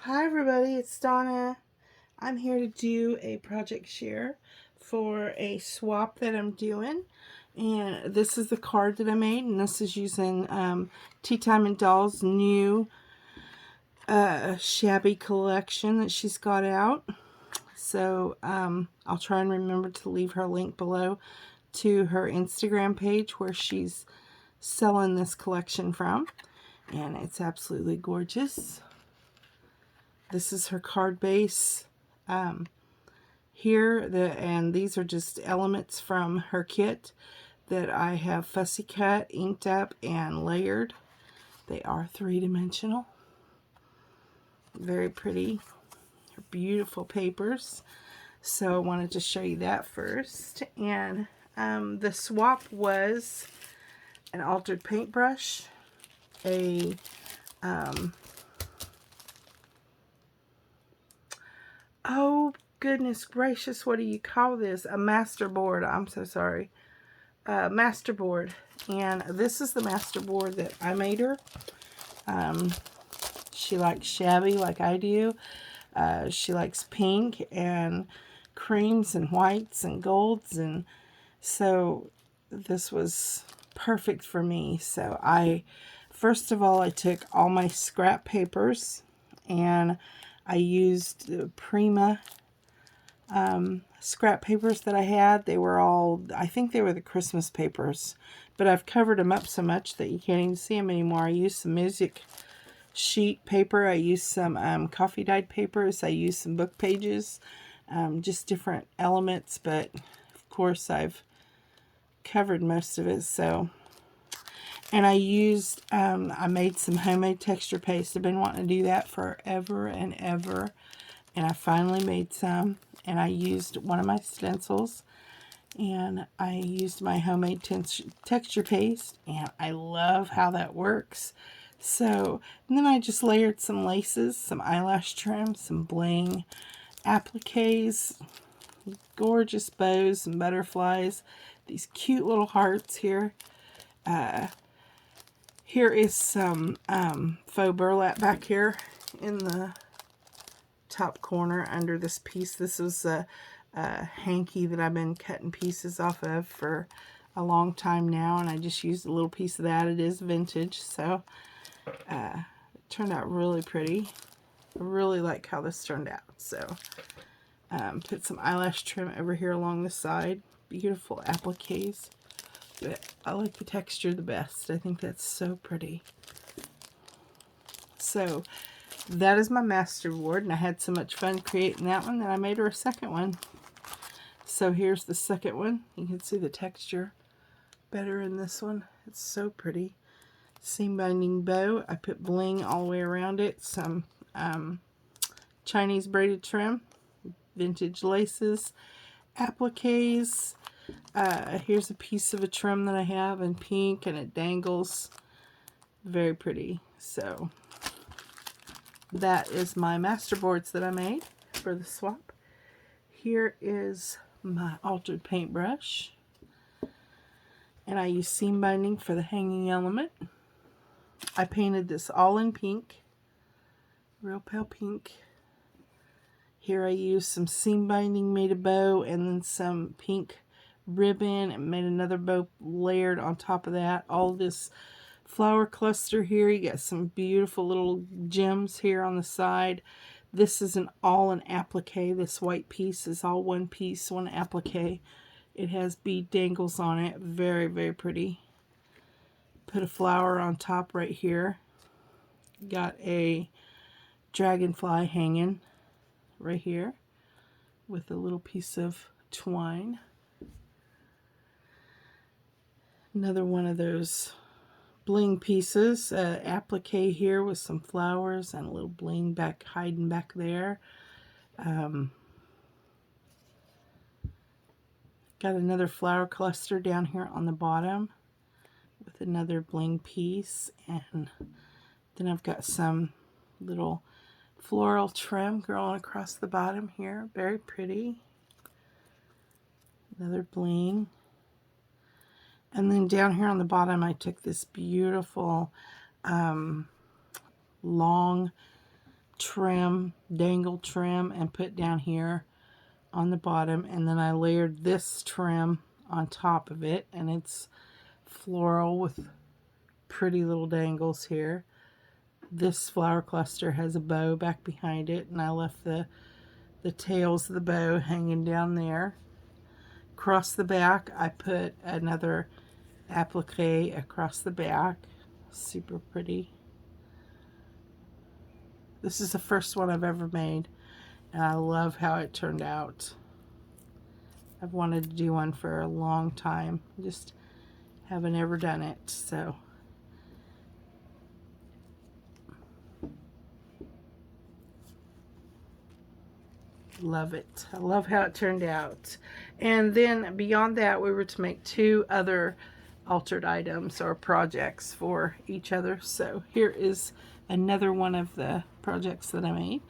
Hi everybody, it's Donna. I'm here to do a project share for a swap that I'm doing. And this is the card that I made, and this is using Tea Time and Doll's new shabby collection that she's got out. So I'll try and remember to leave her link below to her Instagram page where she's selling this collection from. And it's absolutely gorgeous. This is her card base here, and these are just elements from her kit that I have fussy cut, inked up, and layered. They are three-dimensional. Very pretty. They're beautiful papers. So I wanted to show you that first. And the swap was an altered paintbrush, a oh goodness gracious, what do you call this? A masterboard. I'm so sorry. Masterboard. And this is the masterboard that I made her. She likes shabby like I do. She likes pink and creams and whites and golds, and so this was perfect for me. So first of all, I took all my scrap papers and I used Prima scrap papers that I had. They were all, I think they were the Christmas papers, but I've covered them up so much that you can't even see them anymore. I used some music sheet paper. I used some coffee dyed papers. I used some book pages, just different elements, but of course I've covered most of it. So, and I made some homemade texture paste. I've been wanting to do that forever and ever, and I finally made some. And I used one of my stencils, and I used my homemade texture paste, and I love how that works. So, and then I just layered some laces, some eyelash trim, some bling, appliques, gorgeous bows and butterflies, these cute little hearts here. Here is some faux burlap back here in the top corner under this piece. This was a hanky that I've been cutting pieces off of for a long time now, and I just used a little piece of that. It is vintage, so it turned out really pretty. I really like how this turned out. So put some eyelash trim over here along the side. Beautiful appliques, but I like the texture the best. I think that's so pretty. So that is my masterboard, and I had so much fun creating that one that I made her a second one. So here's the second one. You can see the texture better in this one. It's so pretty. Seam binding bow. I put bling all the way around it. Some Chinese braided trim, vintage laces, appliques. Here's a piece of a trim that I have in pink, and it dangles. Very pretty. So that is my masterboards that I made for the swap. Here is my altered paintbrush, and I use seam binding for the hanging element. I painted this all in pink, real pale pink. Here I used some seam binding, made a bow, and then some pink ribbon, and made another bow layered on top of that. All this flower cluster here. You got some beautiful little gems here on the side. This is all an applique. This white piece is all one piece, one applique. It has bead dangles on it. Very, very pretty. Put a flower on top right here. Got a dragonfly hanging right here with a little piece of twine. Another one of those bling pieces, applique here with some flowers and a little bling hiding back there. Got another flower cluster down here on the bottom with another bling piece, and then I've got some little floral trim growing across the bottom here. Very pretty. Another bling. And then down here on the bottom, I took this beautiful long trim, dangle trim, and put down here on the bottom, and then I layered this trim on top of it, and it's floral with pretty little dangles here. This flower cluster has a bow back behind it, and I left the tails of the bow hanging down there. Across the back, I put another applique across the back. Super pretty. This is the first one I've ever made, and I love how it turned out. I've wanted to do one for a long time, just haven't ever done it, so love it. I love how it turned out. And then beyond that, we were to make 2 other altered items or projects for each other. So here is another one of the projects that I made.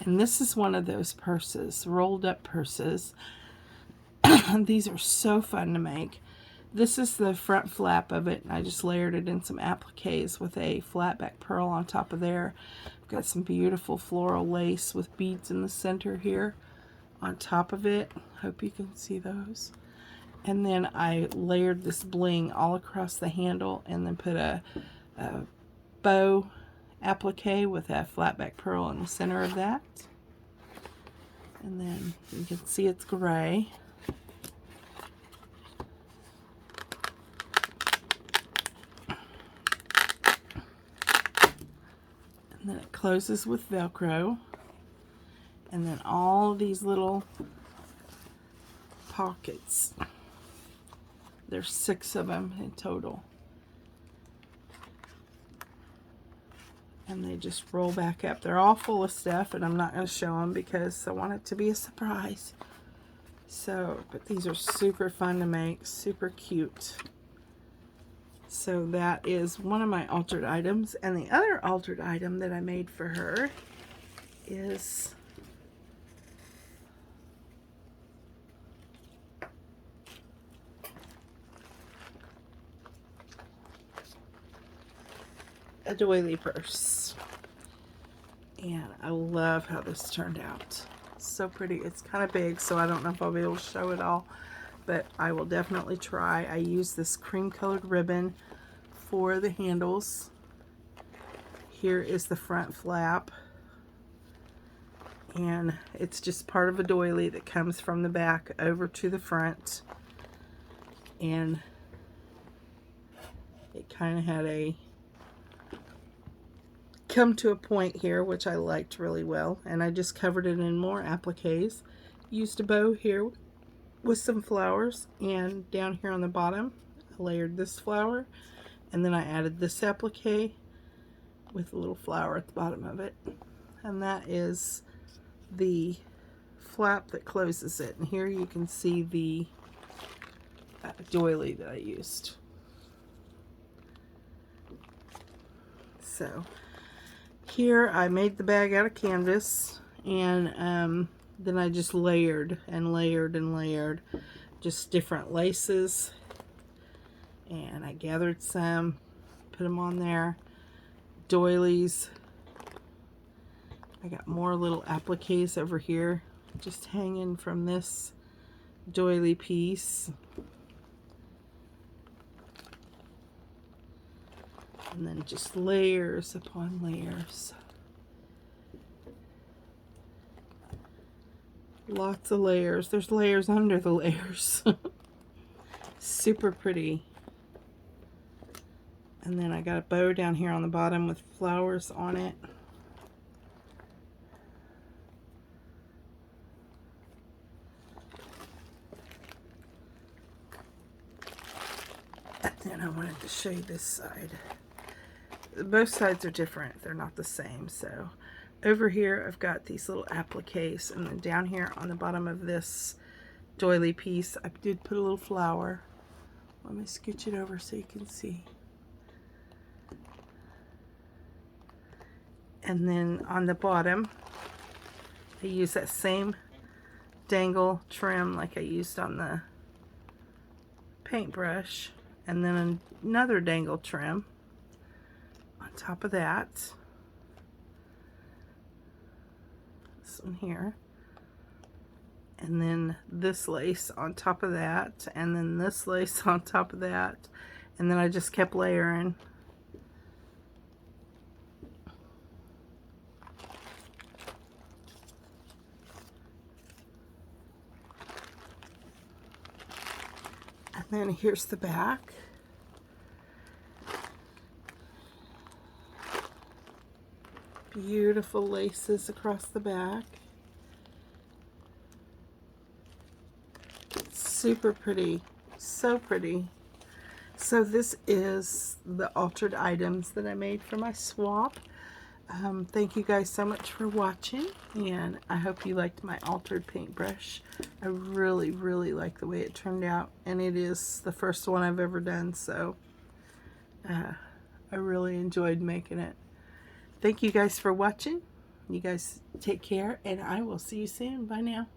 And this is one of those purses, rolled up purses. These are so fun to make. This is the front flap of it, and I just layered it in some appliques with a flat back pearl on top of there. I've got some beautiful floral lace with beads in the center here on top of it. Hope you can see those. And then I layered this bling all across the handle, and then put a bow applique with a flat back pearl in the center of that. And then you can see it's gray. And then it closes with Velcro. And then all these little pockets. There's 6 of them in total. And they just roll back up. They're all full of stuff, and I'm not going to show them because I want it to be a surprise. So, but these are super fun to make, super cute. So that is one of my altered items. And the other altered item that I made for her is a Doily Purse. And I love how this turned out. So pretty. It's kind of big, so I don't know if I'll be able to show it all, but I will definitely try. I use this cream colored ribbon for the handles. Here is the front flap, and it's just part of a doily that comes from the back over to the front, and it kind of had a come to a point here, which I liked really well, and I just covered it in more appliques. Used a bow here with some flowers, and down here on the bottom I layered this flower, and then I added this applique with a little flower at the bottom of it, and that is the flap that closes it. And here you can see the doily that I used. So here I made the bag out of canvas, and then I just layered and layered and layered just different laces, and I gathered some, put them on there, doilies. I got more little appliques over here just hanging from this doily piece. And then just layers upon layers. Lots of layers. There's layers under the layers. Super pretty. And then I got a bow down here on the bottom with flowers on it. And then I wanted to show you this side. Both sides are different. They're not the same. So over here I've got these little appliques, and then down here on the bottom of this doily piece I did put a little flower. Let me scooch it over so you can see. And then on the bottom I use that same dangle trim like I used on the paintbrush, and then another dangle trim on top of that. this one here, and then this lace on top of that, and then this lace on top of that, and then I just kept layering. And then here's the back. Beautiful laces across the back. Super pretty, so pretty. So this is the altered items that I made for my swap. Thank you guys so much for watching, and I hope you liked my altered paintbrush. I really, really like the way it turned out, and it is the first one I've ever done, so I really enjoyed making it. Thank you guys for watching. You guys take care, and I will see you soon. Bye now.